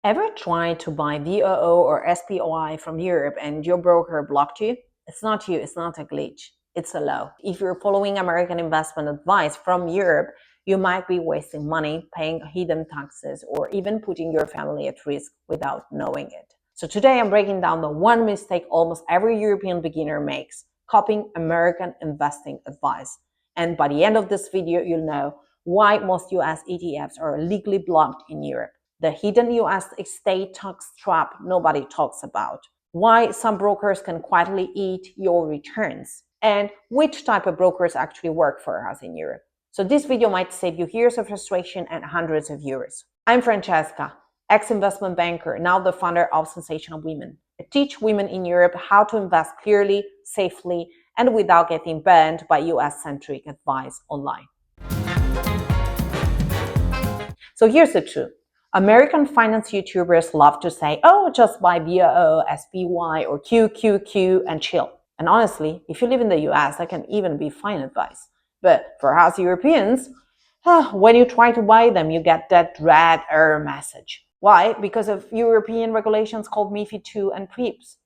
Ever tried to buy VOO or SPOI from Europe and your broker blocked you? It's not you, it's not a glitch, it's a law. If you're following American investment advice from Europe, you might be wasting money, paying hidden taxes, or even putting your family at risk without knowing it. So today I'm breaking down the one mistake almost every European beginner makes, copying American investing advice. And by the end of this video, you'll know why most US ETFs are legally blocked in Europe, the hidden US estate tax trap nobody talks about, why some brokers can quietly eat your returns, and which type of brokers actually work for us in Europe. So this video might save you years of frustration and hundreds of euros. I'm Francesca, ex-investment banker, now the founder of Centsational Women. I teach women in Europe how to invest clearly, safely, and without getting banned by US-centric advice online. So here's the truth. American finance YouTubers love to say, oh, just buy VOO, SPY, or QQQ and chill. And honestly, if you live in the US, that can even be fine advice. But for us Europeans, when you try to buy them, you get that dread error message. Why? Because of European regulations called MiFID II and PRIIPs.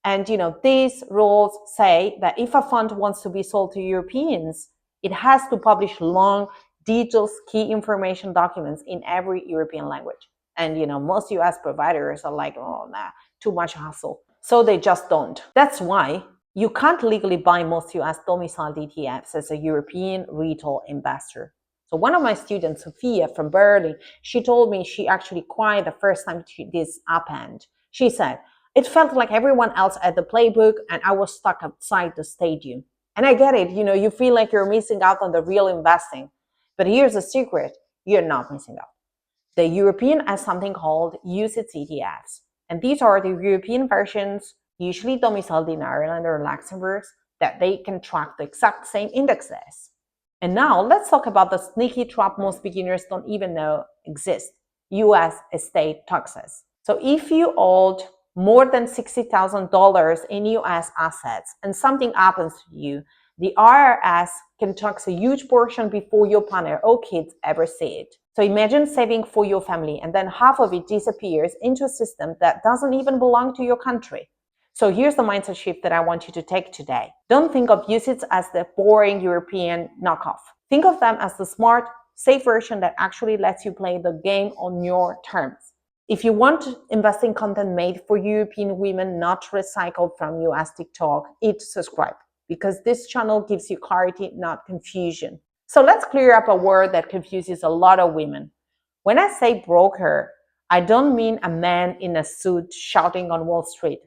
And these rules say that if a fund wants to be sold to Europeans, it has to publish long, detailed key information documents in every European language. And most US providers are like, oh nah, too much hassle. So they just don't. That's why you can't legally buy most US domiciled ETFs as a European retail investor. So one of my students, Sophia from Berlin, she told me she actually cried the first time this happened. She said, it felt like everyone else had the playbook and I was stuck outside the stadium. And I get it, you feel like you're missing out on the real investing. But here's the secret, you're not missing out. The European has something called UCITS ETFs. And these are the European versions, usually domiciled in Ireland or Luxembourg, that they can track the exact same indexes. And now let's talk about the sneaky trap most beginners don't even know exists, US estate taxes. So if you owed more than $60,000 in US assets and something happens to you, the IRS can tax a huge portion before your partner or kids ever see it. So imagine saving for your family and then half of it disappears into a system that doesn't even belong to your country. So here's the mindset shift that I want you to take today. Don't think of UCITS as the boring European knockoff. Think of them as the smart, safe version that actually lets you play the game on your terms. If you want investing content made for European women, not recycled from US TikTok, hit subscribe, because this channel gives you clarity, not confusion. So let's clear up a word that confuses a lot of women. When I say broker, I don't mean a man in a suit shouting on Wall Street.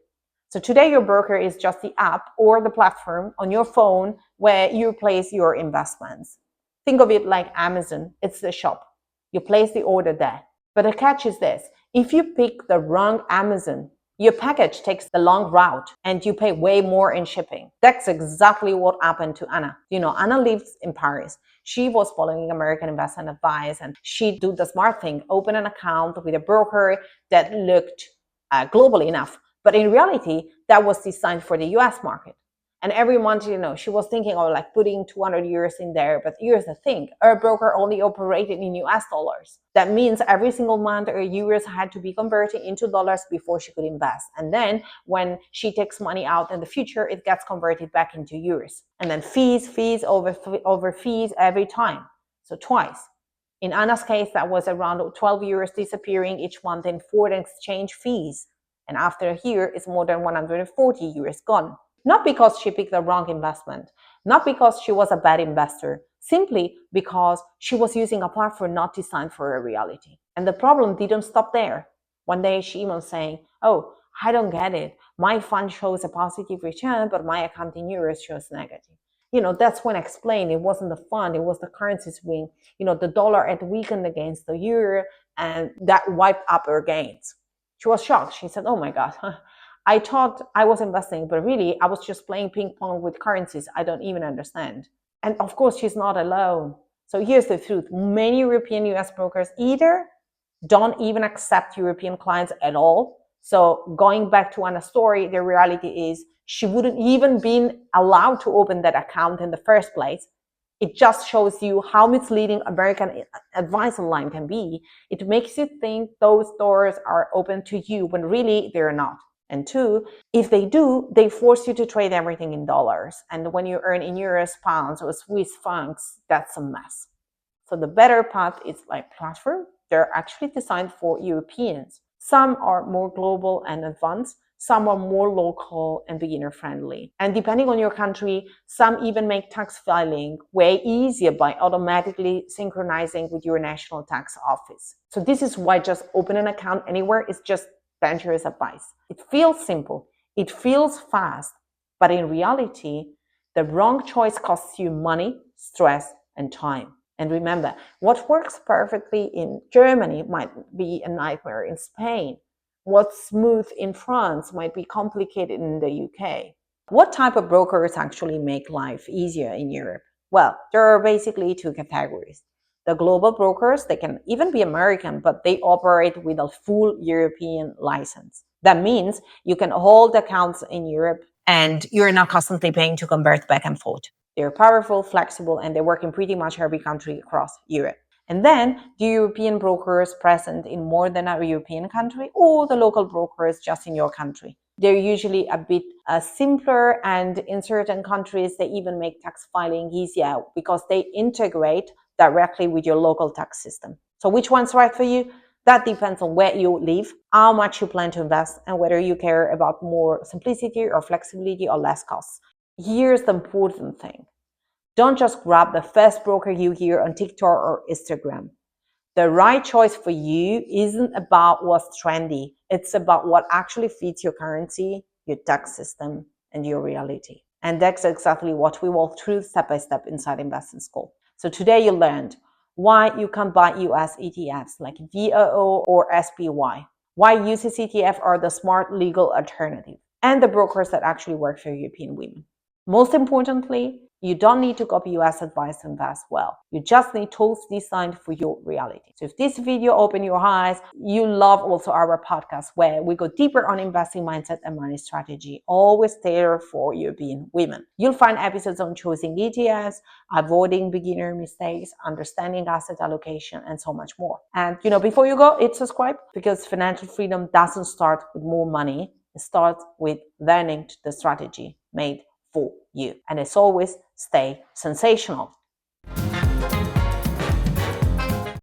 So today your broker is just the app or the platform on your phone where you place your investments. Think of it like Amazon. It's the shop. You place the order there. But the catch is this. If you pick the wrong Amazon, your package takes the long route and you pay way more in shipping. That's exactly what happened to Anna. Anna lives in Paris. She was following American investment advice and she did the smart thing, open an account with a broker that looked global enough. But in reality, that was designed for the US market. And every month, she was thinking of like putting 200 euros in there. But here's the thing, her broker only operated in US dollars. That means every single month her euros had to be converted into dollars before she could invest. And then when she takes money out in the future, it gets converted back into euros. And then fees over fees every time. So twice. In Anna's case, that was around 12 euros disappearing each month in foreign exchange fees. And after a year, it's more than 140 euros gone. Not because she picked the wrong investment, not because she was a bad investor, simply because she was using a platform not designed for her reality. And the problem didn't stop there. One day she emailed saying, oh, I don't get it. My fund shows a positive return, but my account in euros shows negative. That's when I explained it wasn't the fund, it was the currency swing. The dollar had weakened against the euro and that wiped up her gains. She was shocked. She said, oh my God, I thought I was investing, but really I was just playing ping pong with currencies I don't even understand. And of course, she's not alone. So here's the truth. Many European US brokers either don't even accept European clients at all. So going back to Anna's story, the reality is she wouldn't even been allowed to open that account in the first place. It just shows you how misleading American advice online can be. It makes you think those doors are open to you when really they're not. And two, if they do, they force you to trade everything in dollars. And when you earn in euros, pounds, or Swiss francs, that's a mess. So the better path is like platform. They're actually designed for Europeans. Some are more global and advanced. Some are more local and beginner friendly. And depending on your country, some even make tax filing way easier by automatically synchronizing with your national tax office. So this is why just open an account anywhere is just dangerous advice. It feels simple. It feels fast. But in reality, the wrong choice costs you money, stress, and time. And remember, what works perfectly in Germany might be a nightmare in Spain. What's smooth in France might be complicated in the UK. What type of brokers actually make life easier in Europe? Well, there are basically two categories. The global brokers, they can even be American, but they operate with a full European license. That means you can hold accounts in Europe and you're not constantly paying to convert back and forth. They're powerful, flexible, and they work in pretty much every country across Europe. And then the European brokers present in more than a European country, or the local brokers just in your country. They're usually a bit simpler, and in certain countries, they even make tax filing easier because they integrate directly with your local tax system. So which one's right for you? That depends on where you live, how much you plan to invest, and whether you care about more simplicity or flexibility or less costs. Here's the important thing. Don't just grab the first broker you hear on TikTok or Instagram. The right choice for you isn't about what's trendy. It's about what actually fits your currency, your tax system, and your reality. And that's exactly what we walk through step by step inside Investing School. So today you learned why you can buy US ETFs like VOO or SPY, why UCITS ETF are the smart legal alternative, and the brokers that actually work for European women. Most importantly, you don't need to copy US advice to invest well. You just need tools designed for your reality. So if this video opened your eyes, you love also our podcast where we go deeper on investing mindset and money strategy, always tailored for European women. You'll find episodes on choosing ETFs, avoiding beginner mistakes, understanding asset allocation, and so much more. And before you go, hit subscribe because financial freedom doesn't start with more money. It starts with learning the strategy made for you. And as always, stay sensational.